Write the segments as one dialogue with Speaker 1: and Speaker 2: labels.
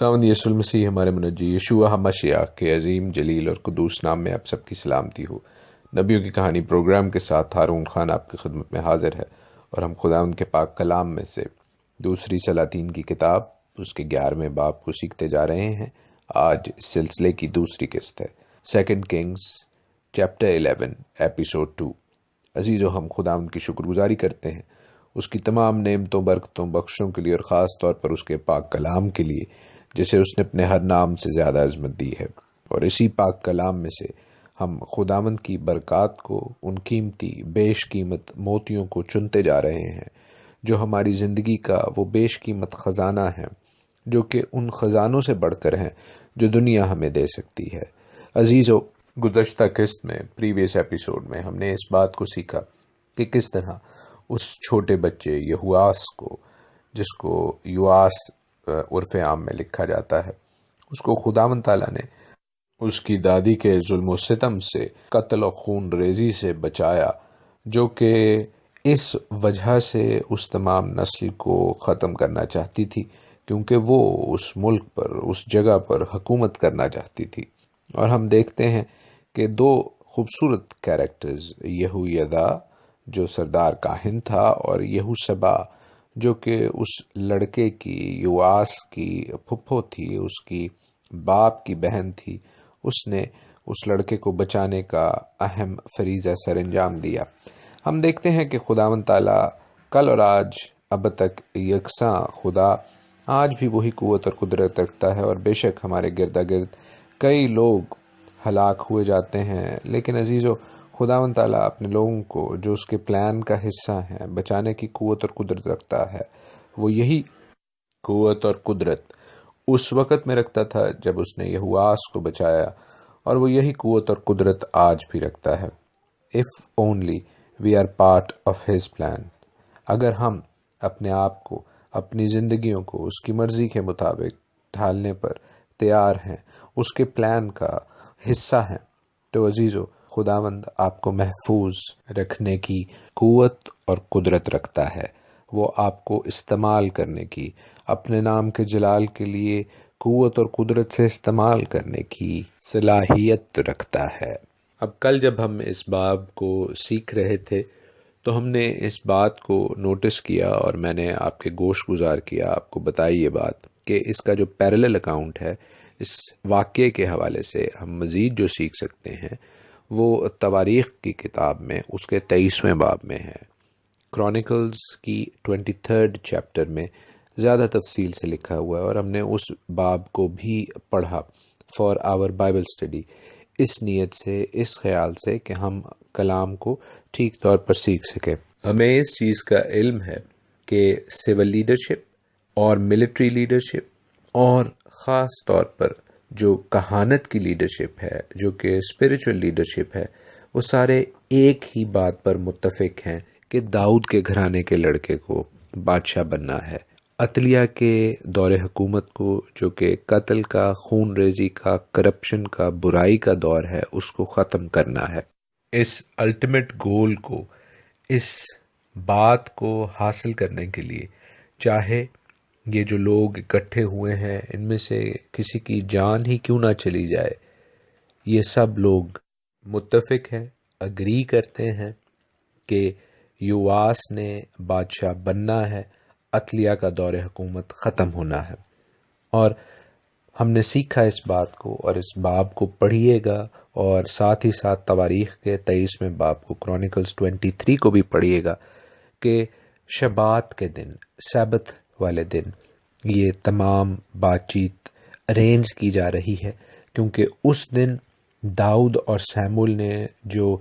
Speaker 1: خداوند یسوع المسیح ہمارے منجی یشوع ہمشیاہ کے عظیم جلیل اور قدوس نام میں آپ سب کی سلامتی ہو۔ نبیوں کی کہانی پروگرام کے ساتھ ہارون خان آپ کی خدمت میں حاضر ہے، اور ہم خداوند کے پاک کلام میں سے دوسری سلاطین کی کتاب اس کے 11ویں باب کو سیکھتے جا رہے ہیں۔ آج اس سلسلے کی دوسری قسط ہے، سیکنڈ کنگز چیپٹر 11 ایپیسوڈ 2۔ عزیزو، ہم خداوند کی شکر گزاری کرتے ہیں اس کی تمام نعمتوں، برکتوں، بخشوں کے لیے، اور خاص طور پر اس کے پاک کلام کے لیے جسے اس نے اپنے ہر نام سے زیادہ عظمت دی ہے۔ اور اسی پاک کلام میں سے ہم خداوند کی برکات کو، ان قیمتی بیش قیمت موتیوں کو چنتے جا رہے ہیں جو ہماری زندگی کا وہ بیش قیمت خزانہ ہے، جو کہ ان خزانوں سے بڑھ کر ہیں جو دنیا ہمیں دے سکتی ہے۔ عزیزو، گزشتہ قسط میں، پریویس ایپیسوڈ میں، ہم نے اس بات کو سیکھا کہ کس طرح اس چھوٹے بچے یہواس کو، جس کو یواس عرف عام میں لکھا جاتا ہے، اس کو خداوند تعالیٰ نے اس کی دادی کے ظلم و ستم سے، قتل و خون ریزی سے بچایا، جو کہ اس وجہ سے اس تمام نسل کو ختم کرنا چاہتی تھی، کیونکہ وہ اس ملک پر، اس جگہ پر حکومت کرنا چاہتی تھی۔ اور ہم دیکھتے ہیں کہ دو خوبصورت کیریکٹرز، یہویدا جو سردار کاہن تھا، اور یہوشبا جو کہ اس لڑکے کی، یواس کی پھپھو تھی، اس کی باپ کی بہن تھی، اس نے اس لڑکے کو بچانے کا اہم فریضہ سر انجام دیا۔ ہم دیکھتے ہیں کہ خداوند تعالیٰ کل اور آج اب تک یکساں خدا آج بھی وہی قوت اور قدرت رکھتا ہے، اور بے شک ہمارے گرد گرد کئی لوگ ہلاک ہوئے جاتے ہیں، لیکن عزیزو، خداوند تعالیٰ اپنے لوگوں کو جو اس کے پلان کا حصہ ہیں بچانے کی قوت اور قدرت رکھتا ہے۔ وہ یہی قوت اور قدرت اس وقت میں رکھتا تھا جب اس نے یہواس کو بچایا، اور وہ یہی قوت اور قدرت آج بھی رکھتا ہے۔ If only we are part of his plan۔ اگر ہم اپنے آپ کو، اپنی زندگیوں کو اس کی مرضی کے مطابق ڈھالنے پر تیار ہیں، اس کے پلان کا حصہ ہیں، تو عزیزو، خداوند آپ کو محفوظ رکھنے کی قوت اور قدرت رکھتا ہے۔ وہ آپ کو استعمال کرنے کی، اپنے نام کے جلال کے لیے قوت اور قدرت سے استعمال کرنے کی صلاحیت رکھتا ہے۔ اب کل جب ہم اس باب کو سیکھ رہے تھے تو ہم نے اس بات کو نوٹس کیا، اور میں نے آپ کے گوش گزار کیا، آپ کو بتائی یہ بات کہ اس کا جو پیرلل اکاؤنٹ ہے، اس واقعے کے حوالے سے ہم مزید جو سیکھ سکتے ہیں وہ تواریخ کی کتاب میں اس کے 23ویں باب میں ہے۔ کرونیکلز کی 23rd چیپٹر میں زیادہ تفصیل سے لکھا ہوا ہے، اور ہم نے اس باب کو بھی پڑھا فار آور بائبل اسٹڈی، اس نیت سے، اس خیال سے کہ ہم کلام کو ٹھیک طور پر سیکھ سکیں۔ ہمیں اس چیز کا علم ہے کہ سول لیڈرشپ اور ملٹری لیڈرشپ، اور خاص طور پر جو کہانت کی لیڈرشپ ہے، جو کہ اسپرچول لیڈرشپ ہے، وہ سارے ایک ہی بات پر متفق ہیں کہ داؤد کے گھرانے کے لڑکے کو بادشاہ بننا ہے۔ عطلیہ کے دور حکومت کو، جو کہ قتل کا، خون ریزی کا، کرپشن کا، برائی کا دور ہے، اس کو ختم کرنا ہے۔ اس الٹیمیٹ گول کو، اس بات کو حاصل کرنے کے لیے، چاہے یہ جو لوگ اکٹھے ہوئے ہیں ان میں سے کسی کی جان ہی کیوں نہ چلی جائے، یہ سب لوگ متفق ہیں، اگری کرتے ہیں کہ یواس نے بادشاہ بننا ہے، عطلیہ کا دور حکومت ختم ہونا ہے۔ اور ہم نے سیکھا اس بات کو، اور اس باب کو پڑھیے گا، اور ساتھ ہی ساتھ تواریخ کے 23ویں باب کو، کرونیکلز 23 کو بھی پڑھیے گا، کہ شبات کے دن، سبت والے دن، یہ تمام بات چیت ارینج کی جا رہی ہے، کیونکہ اس دن داؤد اور سیمول نے جو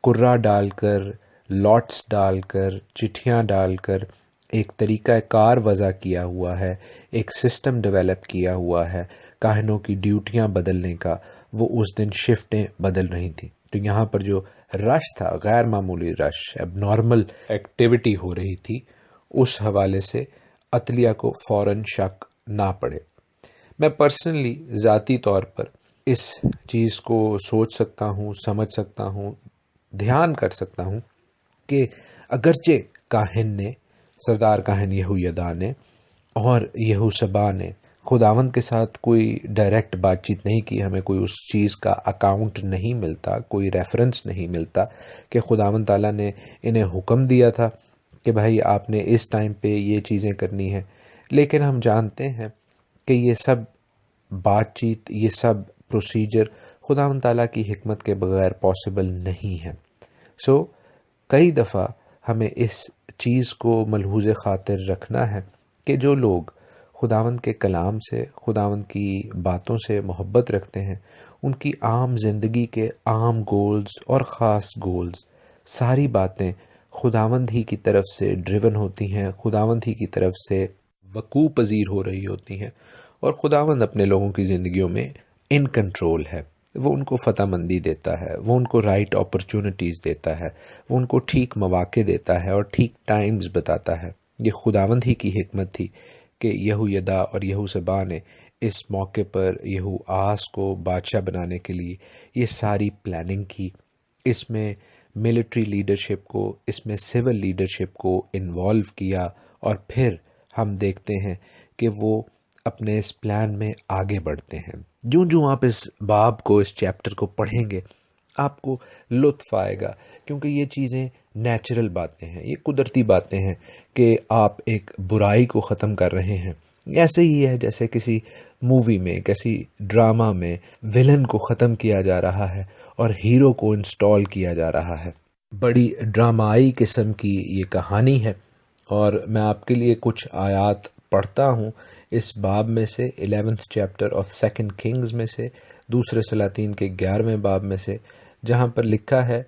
Speaker 1: قرہ ڈال کر، لاٹس ڈال کر، چٹھیاں ڈال کر ایک طریقہ کار وضع کیا ہوا ہے، ایک سسٹم ڈیولپ کیا ہوا ہے کاہنوں کی ڈیوٹیاں بدلنے کا، وہ اس دن شفٹیں بدل رہی تھیں۔ تو یہاں پر جو رش تھا، غیر معمولی رش، اب نارمل ایکٹیویٹی ہو رہی تھی، اس حوالے سے عطلیہ کو فوراً شک نہ پڑے۔ میں پرسنلی ذاتی طور پر اس چیز کو سوچ سکتا ہوں، سمجھ سکتا ہوں، دھیان کر سکتا ہوں کہ اگرچہ کاہن نے، سردار کاہن یہویدا نے اور یہوشبا نے خداوند کے ساتھ کوئی ڈائریکٹ بات چیت نہیں کی، ہمیں کوئی اس چیز کا اکاؤنٹ نہیں ملتا، کوئی ریفرنس نہیں ملتا کہ خداوند تعالیٰ نے انہیں حکم دیا تھا کہ بھائی آپ نے اس ٹائم پہ یہ چیزیں کرنی ہیں. لیکن ہم جانتے ہیں کہ یہ سب بات چیت، یہ سب پروسیجر خداوند تعالیٰ کی حکمت کے بغیر پاسبل نہیں ہے. کئی دفعہ ہمیں اس چیز کو ملحوظ خاطر رکھنا ہے کہ جو لوگ خداوند کے کلام سے، خداوند کی باتوں سے محبت رکھتے ہیں، ان کی عام زندگی کے عام گولز اور خاص گولز، ساری باتیں خداوند ہی کی طرف سے ڈریون ہوتی ہیں، خداوند ہی کی طرف سے وقوع پذیر ہو رہی ہوتی ہیں، اور خداوند اپنے لوگوں کی زندگیوں میں ان کنٹرول ہے. وہ ان کو فتح مندی دیتا ہے، وہ ان کو رائٹ اپرچونٹیز دیتا ہے، وہ ان کو ٹھیک مواقع دیتا ہے اور ٹھیک ٹائمز بتاتا ہے. یہ خداوند ہی کی حکمت تھی کہ یہویدا اور یہوشبا نے اس موقع پر یہو آس کو بادشاہ بنانے کے لیے یہ ساری پلاننگ کی. اس میں ملٹری لیڈرشپ کو، اس میں سول لیڈرشپ کو انوالو کیا، اور پھر ہم دیکھتے ہیں کہ وہ اپنے اس پلان میں آگے بڑھتے ہیں. جوں جوں آپ اس باب کو، اس چیپٹر کو پڑھیں گے، آپ کو لطف آئے گا، کیونکہ یہ چیزیں نیچرل باتیں ہیں، یہ قدرتی باتیں ہیں کہ آپ ایک برائی کو ختم کر رہے ہیں. ایسے ہی ہے جیسے کسی مووی میں، کسی ڈرامہ میں ویلن کو ختم کیا جا رہا ہے اور ہیرو کو انسٹال کیا جا رہا ہے. بڑی ڈرامائی قسم کی یہ کہانی ہے، اور میں آپ کے لیے کچھ آیات پڑھتا ہوں اس باب میں سے، 11th chapter of second Kings میں سے، دوسرے سلاطین کے 11ویں باب میں سے، جہاں پر لکھا ہے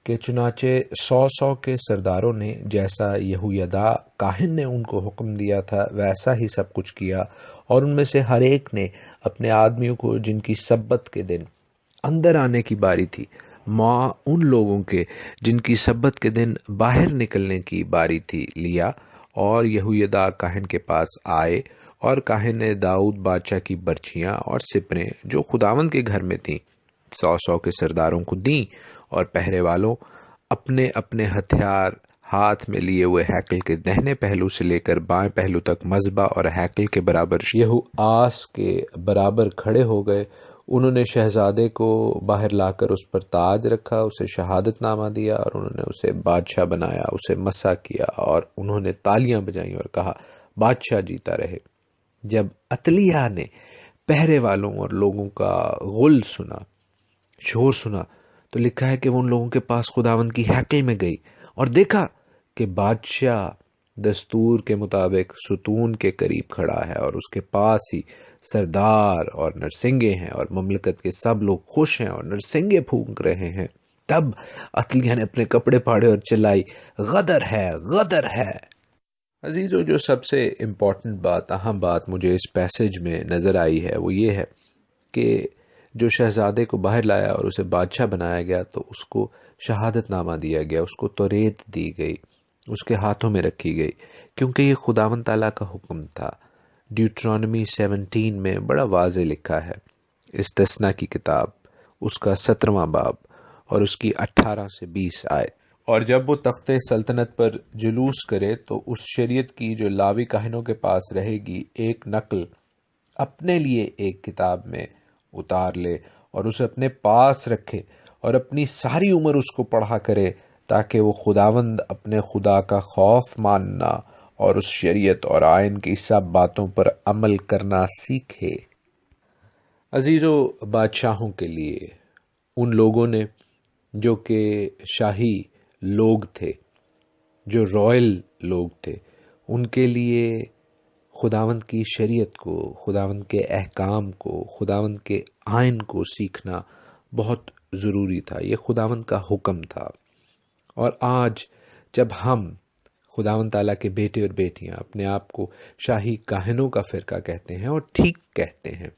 Speaker 1: کہ چنانچہ 100 کے سرداروں نے جیسا یہویدا کاہن نے ان کو حکم دیا تھا ویسا ہی سب کچھ کیا، اور ان میں سے ہر ایک نے اپنے آدمیوں کو جن کی سبت کے دن اندر آنے کی باری تھی، ماں ان لوگوں کے جن کی سبت کے دن باہر نکلنے کی باری تھی، لیا اور یہویدا کاہن کے پاس آئے، اور کاہن نے داؤد بادشاہ کی برچیاں اور سپریں جو خداوند کے گھر میں تھیں 100 کے سرداروں کو دیں، اور پہرے والوں اپنے اپنے ہتھیار ہاتھ میں لیے ہوئے ہیکل کے دہنے پہلو سے لے کر بائیں پہلو تک مذبح اور ہیکل کے برابر یہو آس کے برابر کھڑے ہو گئے. انہوں نے شہزادے کو باہر لا کر اس پر تاج رکھا، اسے شہادت نامہ دیا، اور انہوں نے اسے بادشاہ بنایا، اسے مسح کیا، اور انہوں نے تالیاں بجائیں اور کہا بادشاہ جیتا رہے. جب عطلیہ نے پہرے والوں اور لوگوں کا غل سنا، شور سنا، تو لکھا ہے کہ وہ ان لوگوں کے پاس خداوند کی ہیکل میں گئی اور دیکھا کہ بادشاہ دستور کے مطابق ستون کے قریب کھڑا ہے، اور اس کے پاس ہی سردار اور نرسنگے ہیں، اور مملکت کے سب لوگ خوش ہیں اور نرسنگے پھونک رہے ہیں. تب عطلیہ نے اپنے کپڑے پھاڑے اور چلائی، غدر ہے، غدر ہے. عزیزو، جو سب سے امپورٹنٹ بات، اہم بات مجھے اس پیسج میں نظر آئی ہے وہ یہ ہے کہ جو شہزادے کو باہر لایا اور اسے بادشاہ بنایا گیا، تو اس کو شہادت نامہ دیا گیا، اس کو توریت دی گئی، اس کے ہاتھوں میں رکھی گئی، کیونکہ یہ خداوند تعالیٰ کا حکم تھا. ڈیوٹرانومی 17 میں بڑا واضح لکھا ہے، استثنا کی کتاب، اس کا 17واں باب اور اس کی 18 سے 20 آیت. اور جب وہ تخت سلطنت پر جلوس کرے تو اس شریعت کی جو لاوی کاہنوں کے پاس رہے گی ایک نقل اپنے لیے ایک کتاب میں اتار لے اور اسے اپنے پاس رکھے، اور اپنی ساری عمر اس کو پڑھا کرے، تاکہ وہ خداوند اپنے خدا کا خوف ماننا اور اس شریعت اور آئین کی سب باتوں پر عمل کرنا سیکھے. عزیزو، بادشاہوں کے لیے، ان لوگوں نے جو کہ شاہی لوگ تھے، جو رائل لوگ تھے، ان کے لیے خداوند کی شریعت کو، خداوند کے احکام کو، خداوند کے آئین کو سیکھنا بہت ضروری تھا. یہ خداوند کا حکم تھا. اور آج جب ہم خداوند تعالیٰ کے بیٹے اور بیٹیاں اپنے آپ کو شاہی کاہنوں کا فرقہ کہتے ہیں، اور ٹھیک کہتے ہیں،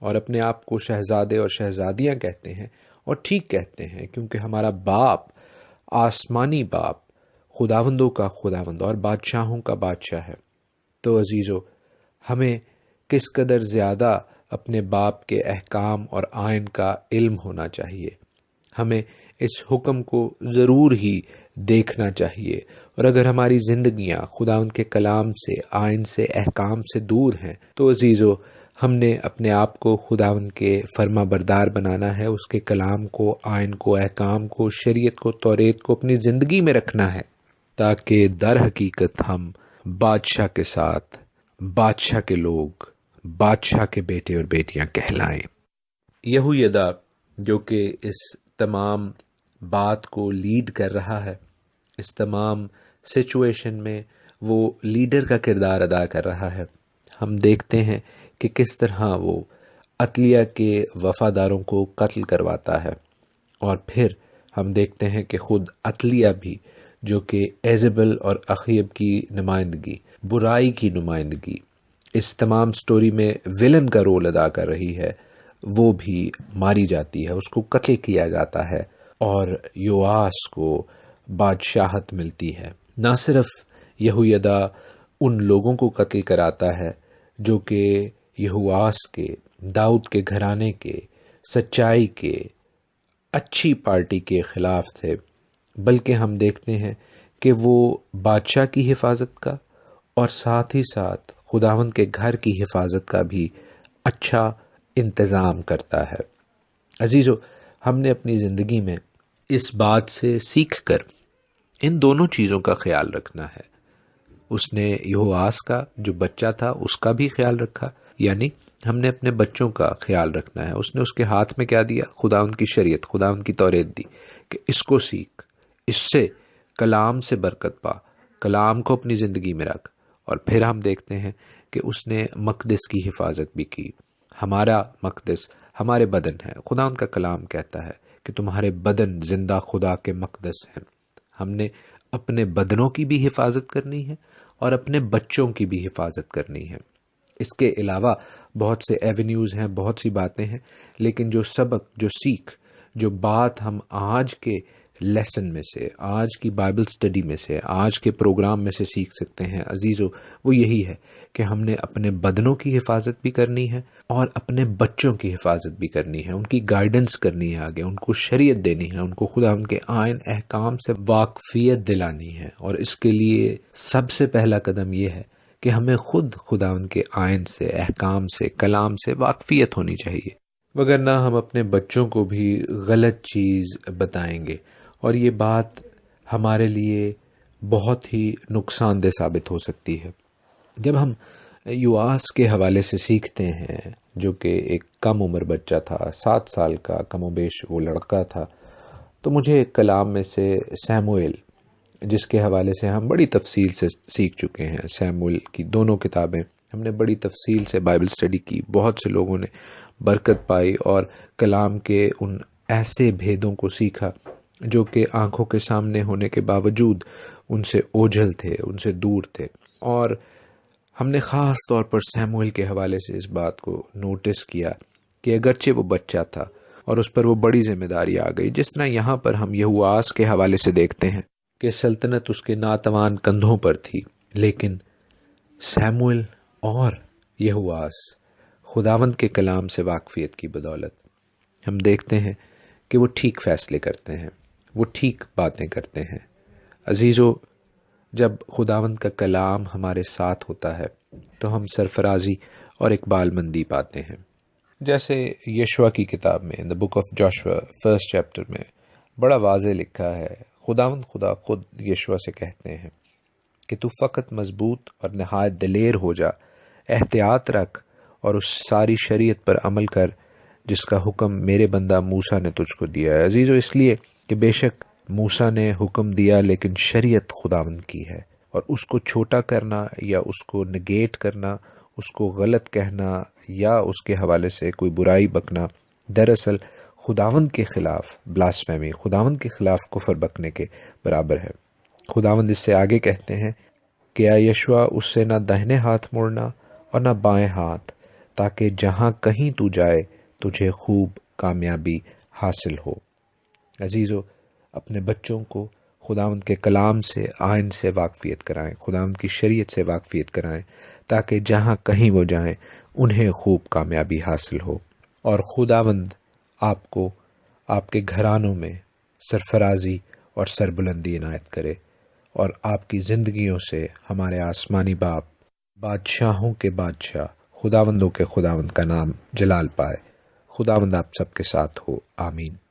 Speaker 1: اور اپنے آپ کو شہزادے اور شہزادیاں کہتے ہیں، اور ٹھیک کہتے ہیں، کیونکہ ہمارا باپ، آسمانی باپ، خداوندوں کا خداوند اور بادشاہوں کا بادشاہ ہے. تو عزیزو، ہمیں کس قدر زیادہ اپنے باپ کے احکام اور آئین کا علم ہونا چاہیے. ہمیں اس حکم کو ضرور ہی دیکھنا چاہیے، اور اگر ہماری زندگیاں خداوند کے کلام سے، آئین سے، احکام سے دور ہیں تو عزیزو ہم نے اپنے آپ کو خداوند کے فرما بردار بنانا ہے، اس کے کلام کو، آئین کو، احکام کو، شریعت کو، توریت کو اپنی زندگی میں رکھنا ہے، تاکہ در حقیقت ہم بادشاہ کے ساتھ، بادشاہ کے لوگ، بادشاہ کے بیٹے اور بیٹیاں کہلائیں۔ یہویدا جو کہ اس تمام بات کو لیڈ کر رہا ہے، اس تمام سچویشن میں وہ لیڈر کا کردار ادا کر رہا ہے، ہم دیکھتے ہیں کہ کس طرح وہ عطلیہ کے وفاداروں کو قتل کرواتا ہے، اور پھر ہم دیکھتے ہیں کہ خود عطلیہ بھی جو کہ ایزبل اور اخیب کی نمائندگی، برائی کی نمائندگی، اس تمام سٹوری میں ویلن کا رول ادا کر رہی ہے، وہ بھی ماری جاتی ہے، اس کو قتل کیا جاتا ہے، اور یواس کو بادشاہت ملتی ہے۔ نہ صرف یہویدا ان لوگوں کو قتل کراتا ہے جو کہ یہواس کے، داؤد کے گھرانے کے، سچائی کے، اچھی پارٹی کے خلاف تھے، بلکہ ہم دیکھتے ہیں کہ وہ بادشاہ کی حفاظت کا اور ساتھ ہی ساتھ خداوند کے گھر کی حفاظت کا بھی اچھا انتظام کرتا ہے۔ عزیزو، ہم نے اپنی زندگی میں اس بات سے سیکھ کر ان دونوں چیزوں کا خیال رکھنا ہے۔ اس نے یہواس کا جو بچہ تھا اس کا بھی خیال رکھا، یعنی ہم نے اپنے بچوں کا خیال رکھنا ہے۔ اس نے اس کے ہاتھ میں کیا دیا؟ خداوند کی شریعت، خداوند کی توریت دی کہ اس کو سیکھ، اس سے کلام سے برکت پا، کلام کو اپنی زندگی میں رکھ۔ اور پھر ہم دیکھتے ہیں کہ اس نے مقدس کی حفاظت بھی کی۔ ہمارا مقدس ہمارے بدن ہے۔ خداوند کا کلام کہتا ہے کہ تمہارے بدن زندہ خدا کے مقدس ہیں۔ ہم نے اپنے بدنوں کی بھی حفاظت کرنی ہے اور اپنے بچوں کی بھی حفاظت کرنی ہے۔ اس کے علاوہ بہت سے ایونیوز ہیں، بہت سی باتیں ہیں، لیکن جو سبق، جو سیکھ، جو بات ہم آج کے لیسن میں سے، آج کی بائبل سٹڈی میں سے، آج کے پروگرام میں سے سیکھ سکتے ہیں عزیزو، وہ یہی ہے کہ ہم نے اپنے بدنوں کی حفاظت بھی کرنی ہے اور اپنے بچوں کی حفاظت بھی کرنی ہے، ان کی گائیڈنس کرنی ہے، آگے ان کو شریعت دینی ہے، ان کو خدا ان کے آئین احکام سے واقفیت دلانی ہے۔ اور اس کے لیے سب سے پہلا قدم یہ ہے کہ ہمیں خود خدا ان کے آئین سے، احکام سے، کلام سے واقفیت ہونی چاہیے، وگرنہ ہم اپنے بچوں کو بھی غلط چیز بتائیں گے، اور یہ بات ہمارے لیے بہت ہی نقصان دہ ثابت ہو سکتی ہے۔ جب ہم یواس کے حوالے سے سیکھتے ہیں، جو کہ ایک کم عمر بچہ تھا، 7 سال کا کم و بیش وہ لڑکا تھا، تو مجھے کلام میں سے سیموئیل، جس کے حوالے سے ہم بڑی تفصیل سے سیکھ چکے ہیں، سیموئیل کی دونوں کتابیں ہم نے بڑی تفصیل سے بائبل سٹڈی کی، بہت سے لوگوں نے برکت پائی اور کلام کے ان ایسے بھیدوں کو سیکھا جو کہ آنکھوں کے سامنے ہونے کے باوجود ان سے اوجھل تھے، ان سے دور تھے۔ اور ہم نے خاص طور پر سیموئیل کے حوالے سے اس بات کو نوٹس کیا کہ اگرچہ وہ بچہ تھا اور اس پر وہ بڑی ذمہ داری آ گئی، جس طرح یہاں پر ہم یہواس کے حوالے سے دیکھتے ہیں کہ سلطنت اس کے ناتوان کندھوں پر تھی، لیکن سیموئیل اور یہواس خداوند کے کلام سے واقفیت کی بدولت ہم دیکھتے ہیں کہ وہ ٹھیک فیصلے کرتے ہیں، وہ ٹھیک باتیں کرتے ہیں۔ عزیزو، جب خداوند کا کلام ہمارے ساتھ ہوتا ہے تو ہم سرفرازی اور اقبال مندی پاتے ہیں۔ جیسے یشوع کی کتاب میں The Book of Joshua first chapter میں بڑا واضح لکھا ہے، خداوند خدا خود یشوع سے کہتے ہیں کہ تو فقط مضبوط اور نہایت دلیر ہو جا، احتیاط رکھ اور اس ساری شریعت پر عمل کر جس کا حکم میرے بندہ موسیٰ نے تجھ کو دیا ہے۔ عزیزو، اس لیے کہ بے شک موسیٰ نے حکم دیا، لیکن شریعت خداوند کی ہے، اور اس کو چھوٹا کرنا یا اس کو نگیٹ کرنا، اس کو غلط کہنا یا اس کے حوالے سے کوئی برائی بکنا، دراصل خداوند کے خلاف بلاسفیمی، خداوند کے خلاف کفر بکنے کے برابر ہے۔ خداوند اس سے آگے کہتے ہیں کہ اے یشوع، اس سے نہ دہنے ہاتھ موڑنا اور نہ بائیں ہاتھ، تاکہ جہاں کہیں تو جائے تجھے خوب کامیابی حاصل ہو۔ عزیزو، اپنے بچوں کو خداوند کے کلام سے، آئین سے واقفیت کرائیں، خداوند کی شریعت سے واقفیت کرائیں، تاکہ جہاں کہیں وہ جائیں انہیں خوب کامیابی حاصل ہو، اور خداوند آپ کو آپ کے گھرانوں میں سرفرازی اور سربلندی عنایت کرے۔ اور آپ کی زندگیوں سے ہمارے آسمانی باپ، بادشاہوں کے بادشاہ، خداوندوں کے خداوند کا نام جلال پائے۔ خداوند آپ سب کے ساتھ ہو، آمین۔